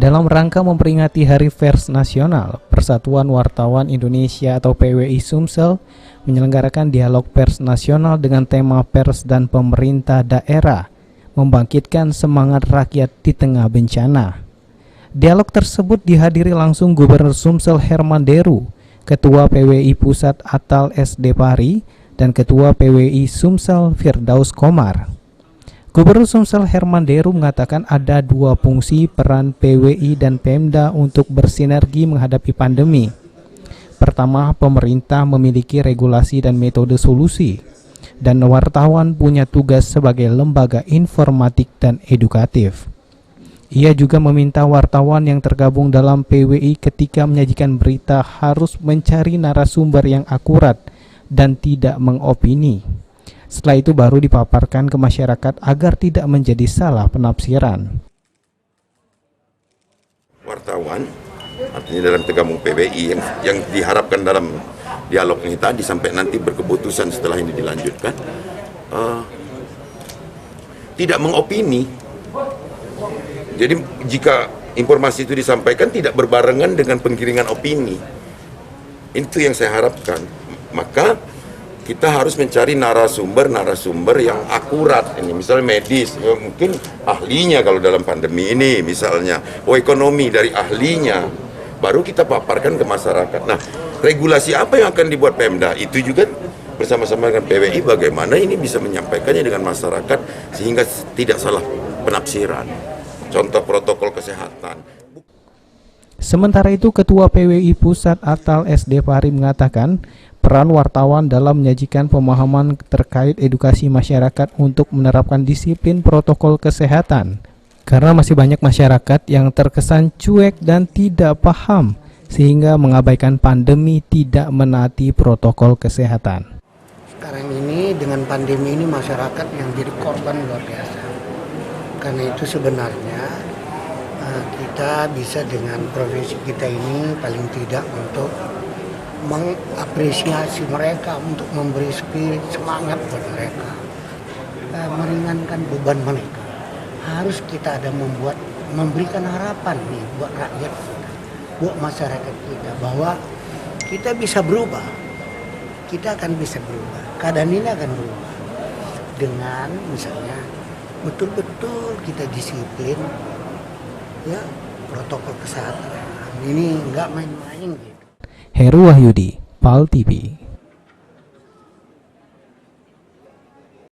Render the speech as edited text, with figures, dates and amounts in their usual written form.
Dalam rangka memperingati Hari Pers Nasional, Persatuan Wartawan Indonesia atau PWI Sumsel menyelenggarakan dialog pers nasional dengan tema pers dan pemerintah daerah, membangkitkan semangat rakyat di tengah bencana. Dialog tersebut dihadiri langsung Gubernur Sumsel Herman Deru, Ketua PWI Pusat Atal SD Pari, dan Ketua PWI Sumsel Firdaus Komar. Gubernur Sumsel Herman Deru mengatakan ada dua fungsi peran PWI dan Pemda untuk bersinergi menghadapi pandemi. Pertama, pemerintah memiliki regulasi dan metode solusi, dan wartawan punya tugas sebagai lembaga informatik dan edukatif. Ia juga meminta wartawan yang tergabung dalam PWI ketika menyajikan berita harus mencari narasumber yang akurat dan tidak mengopini. Setelah itu baru dipaparkan ke masyarakat agar tidak menjadi salah penafsiran. Wartawan, artinya dalam tergabung PWI yang diharapkan dalam dialog ini tadi sampai nanti berkeputusan setelah ini dilanjutkan, tidak mengopini. Jadi jika informasi itu disampaikan tidak berbarengan dengan penggiringan opini, itu yang saya harapkan. Maka kita harus mencari narasumber yang akurat. Ini misalnya medis, mungkin ahlinya kalau dalam pandemi ini misalnya, ekonomi dari ahlinya, baru kita paparkan ke masyarakat. Nah, regulasi apa yang akan dibuat Pemda, itu juga bersama-sama dengan PWI bagaimana ini bisa menyampaikannya dengan masyarakat sehingga tidak salah penafsiran. Contoh protokol kesehatan. Sementara itu, Ketua PWI Pusat Atal SD Pari mengatakan peran wartawan dalam menyajikan pemahaman terkait edukasi masyarakat untuk menerapkan disiplin protokol kesehatan. Karena masih banyak masyarakat yang terkesan cuek dan tidak paham, sehingga mengabaikan pandemi tidak menaati protokol kesehatan. Sekarang ini dengan pandemi ini masyarakat yang jadi korban luar biasa. Karena itu sebenarnya kita bisa dengan profesi kita ini paling tidak untuk mengapresiasi mereka, untuk memberi spirit semangat buat mereka, meringankan beban mereka. Harus kita ada memberikan harapan nih buat rakyat kita, buat masyarakat kita, bahwa kita bisa berubah, kita akan bisa berubah, keadaan ini akan berubah dengan misalnya betul-betul kita disiplin, ya, protokol kesehatan ini nggak main-main gitu. Heru Wahyudi, PAL TV.